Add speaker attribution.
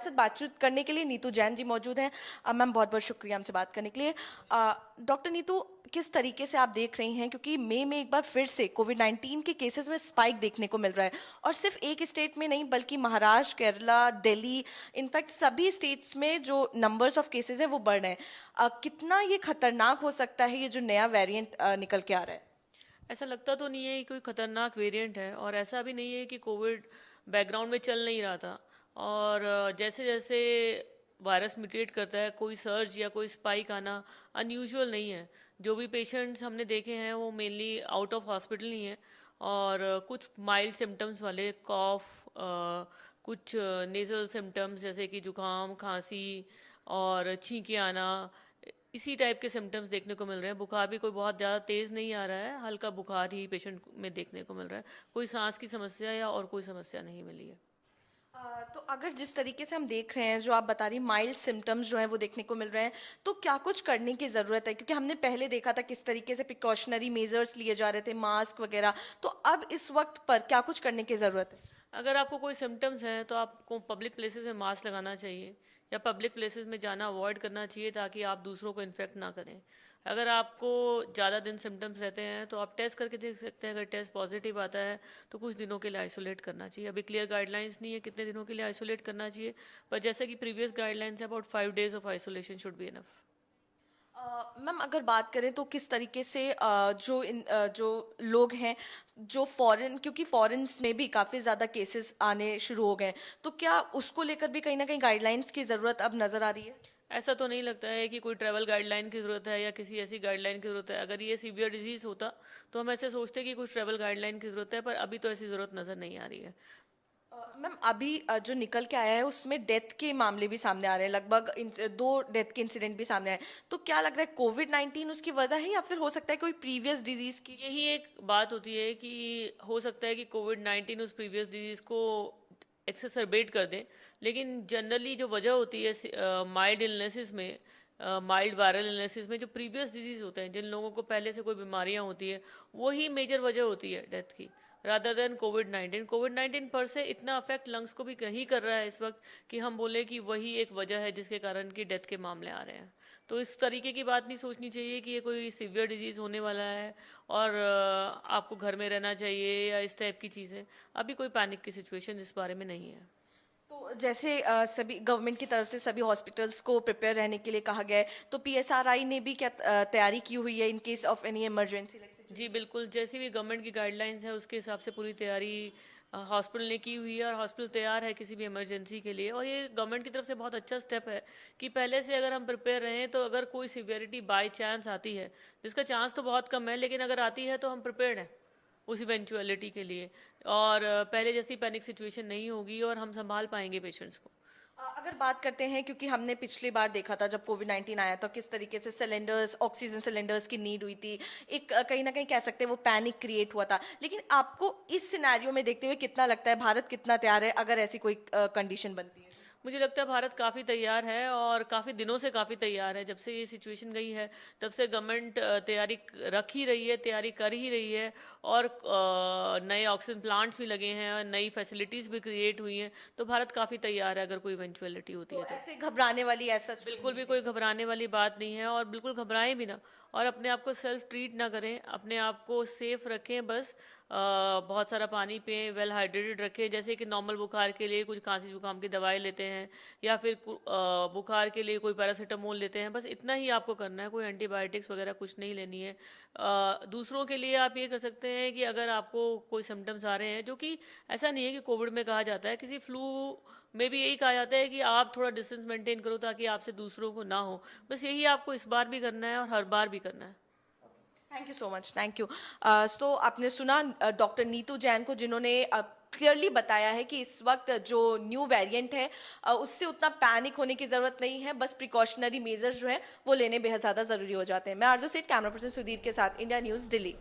Speaker 1: से बातचीत करने के लिए नीतू जैन जी मौजूद हैं। मैम बहुत बहुत शुक्रिया हमसे बात करने के लिए। डॉक्टर नीतू, किस तरीके से आप देख रही हैं, क्योंकि मई में एक बार फिर से कोविड-19 के केसेस में स्पाइक देखने को मिल रहा है और सिर्फ एक स्टेट में नहीं बल्कि महाराष्ट्र, केरला, दिल्ली, इनफैक्ट सभी स्टेट्स में जो नंबर्स ऑफ केसेस हैं वो बढ़ रहे हैं। कितना ये खतरनाक हो सकता है ये जो नया वेरिएंट निकल के आ रहा है?
Speaker 2: ऐसा लगता तो नहीं है कि कोई खतरनाक वेरिएंट है, और ऐसा भी नहीं है कि कोविड बैकग्राउंड में चल नहीं रहा था। और जैसे जैसे वायरस म्यूटेट करता है, कोई सर्ज या कोई स्पाइक आना अनयूजुअल नहीं है। जो भी पेशेंट्स हमने देखे हैं वो मेनली आउट ऑफ हॉस्पिटल ही हैं, और कुछ माइल्ड सिम्टम्स वाले, कॉफ, कुछ नेजल सिम्टम्स जैसे कि जुकाम, खांसी और छींके आना, इसी टाइप के सिम्टम्स देखने को मिल रहे हैं। बुखार भी कोई बहुत ज़्यादा तेज़ नहीं आ रहा है, हल्का बुखार ही पेशेंट में देखने को मिल रहा है। कोई सांस की समस्या या और कोई समस्या नहीं मिली है।
Speaker 1: तो अगर जिस तरीके से हम देख रहे हैं, जो आप बता रही माइल्ड सिम्टम्स जो हैं वो देखने को मिल रहे हैं, तो क्या कुछ करने की ज़रूरत है? क्योंकि हमने पहले देखा था किस तरीके से प्रिकॉशनरी मेजर्स लिए जा रहे थे, मास्क वगैरह। तो अब इस वक्त पर क्या कुछ करने की ज़रूरत है?
Speaker 2: अगर आपको कोई सिम्टम्स हैं तो आपको पब्लिक प्लेसेस में मास्क लगाना चाहिए या पब्लिक प्लेसेस में जाना अवॉइड करना चाहिए, ताकि आप दूसरों को इन्फेक्ट ना करें। अगर आपको ज़्यादा दिन सिम्टम्स रहते हैं तो आप टेस्ट करके देख सकते हैं। अगर टेस्ट पॉजिटिव आता है तो कुछ दिनों के लिए आइसोलेट करना चाहिए। अभी क्लियर गाइडलाइंस नहीं है कितने दिनों के लिए आइसोलेट करना चाहिए, पर जैसे कि प्रीवियस गाइडलाइंस है, about 5 days of isolation should be enough.
Speaker 1: Ma'am अगर बात करें तो किस तरीके से जो लोग हैं जो फॉरेन, क्योंकि फॉरेन में भी काफ़ी ज़्यादा केसेस आने शुरू हो गए हैं, तो क्या उसको लेकर भी कहीं ना कहीं गाइडलाइंस की ज़रूरत अब नज़र आ रही है?
Speaker 2: ऐसा तो नहीं लगता है कि कोई ट्रैवल गाइडलाइन की ज़रूरत है या किसी ऐसी गाइडलाइन की ज़रूरत है। अगर ये सीवियर डिजीज़ होता तो हम ऐसे सोचते कि कुछ ट्रैवल गाइडलाइन की ज़रूरत है, पर अभी तो ऐसी ज़रूरत नज़र नहीं आ रही है।
Speaker 1: मैम अभी जो निकल के आया है उसमें डेथ के मामले भी सामने आ रहे हैं, लगभग 2 डेथ के इंसिडेंट भी सामने आए। तो क्या लग रहा है कोविड-19 उसकी वजह है या फिर हो सकता है कोई प्रीवियस डिजीज की?
Speaker 2: यही एक बात होती है कि हो सकता है कि कोविड-19 उस प्रीवियस डिजीज़ को एक्सेसरबेट कर दें, लेकिन जनरली जो वजह होती है माइल्ड इलनेसेस में, माइल्ड वायरल इलनेसेस में, जो प्रीवियस डिजीज़ होते हैं, जिन लोगों को पहले से कोई बीमारियां होती है, वही मेजर वजह होती है डेथ की, रादर देन कोविड-19। कोविड-19 पर से इतना अफेक्ट लंग्स को भी नहीं कर रहा है इस वक्त कि हम बोले कि वही एक वजह है जिसके कारण की डेथ के मामले आ रहे हैं। तो इस तरीके की बात नहीं सोचनी चाहिए कि ये कोई सीवियर डिजीज़ होने वाला है और आपको घर में रहना चाहिए या इस टाइप की चीज़ें। अभी कोई पैनिक की सिचुएशन इस बारे में नहीं है।
Speaker 1: तो जैसे सभी गवर्नमेंट की तरफ से सभी हॉस्पिटल्स को प्रिपेयर रहने के लिए कहा गया है, तो पीएसआरआई ने भी क्या तैयारी की हुई है in case of any emergency?
Speaker 2: जी बिल्कुल, जैसी भी गवर्नमेंट की गाइडलाइंस है उसके हिसाब से पूरी तैयारी हॉस्पिटल ने की हुई है, और हॉस्पिटल तैयार है किसी भी इमरजेंसी के लिए। और ये गवर्नमेंट की तरफ से बहुत अच्छा स्टेप है कि पहले से अगर हम प्रिपेयर रहें तो अगर कोई सिवियरिटी बाय चांस आती है, जिसका चांस तो बहुत कम है, लेकिन अगर आती है तो हम प्रिपेयर्ड हैं उस इवेंचुअलिटी के लिए। और पहले जैसी पैनिक सिचुएशन नहीं होगी और हम संभाल पाएंगे पेशेंट्स को।
Speaker 1: अगर बात करते हैं, क्योंकि हमने पिछली बार देखा था जब कोविड-19 आया था किस तरीके से सिलेंडर्स, ऑक्सीजन सिलेंडर्स की नीड हुई थी, एक कहीं ना कहीं कह सकते हैं वो पैनिक क्रिएट हुआ था। लेकिन आपको इस सिनेरियो में देखते हुए कितना लगता है भारत कितना तैयार है अगर ऐसी कोई कंडीशन बनती है?
Speaker 2: मुझे लगता है भारत काफ़ी तैयार है, और काफ़ी दिनों से काफ़ी तैयार है। जब से ये सिचुएशन गई है तब से गवर्नमेंट तैयारी रख ही रही है, तैयारी कर ही रही है, और नए ऑक्सीजन प्लांट्स भी लगे हैं और नई फैसिलिटीज़ भी क्रिएट हुई हैं। तो भारत काफ़ी तैयार है अगर कोई इवेंचुअलिटी होती
Speaker 1: तो
Speaker 2: है तो।
Speaker 1: ऐसे घबराने वाली ऐसा
Speaker 2: बिल्कुल भी कोई घबराने वाली बात नहीं है, और बिल्कुल घबराएं भी ना, और अपने आप को सेल्फ ट्रीट ना करें, अपने आप को सेफ रखें। बस बहुत सारा पानी पिएं, वेल हाइड्रेटेड रखें। जैसे कि नॉर्मल बुखार के लिए कुछ खांसी जुकाम की दवाई लेते हैं, या फिर बुखार के लिए कोई पैरासीटामोल लेते हैं, बस इतना ही आपको करना है। कोई एंटीबायोटिक्स वगैरह कुछ नहीं लेनी है। दूसरों के लिए आप ये कर सकते हैं कि अगर आपको कोई सिम्टम्स आ रहे हैं, जो कि ऐसा नहीं है कि कोविड में कहा जाता है, किसी फ्लू में भी यही कहा जाता है कि आप थोड़ा डिस्टेंस मेंटेन करो ताकि आपसे दूसरों को ना हो। बस यही आपको इस बार भी करना है और हर बार भी करना है।
Speaker 1: Thank you so much, thank you. तो आपने सुना डॉक्टर नीतू जैन को, जिन्होंने क्लियरली बताया है कि इस वक्त जो न्यू वेरिएंट है उससे उतना पैनिक होने की जरूरत नहीं है, बस प्रिकॉशनरी मेजर्स जो हैं वो लेने बेहद ज़्यादा ज़रूरी हो जाते हैं। मैं आरजू सेठ, कैमरा पर्सन सुधीर के साथ, इंडिया न्यूज़, दिल्ली।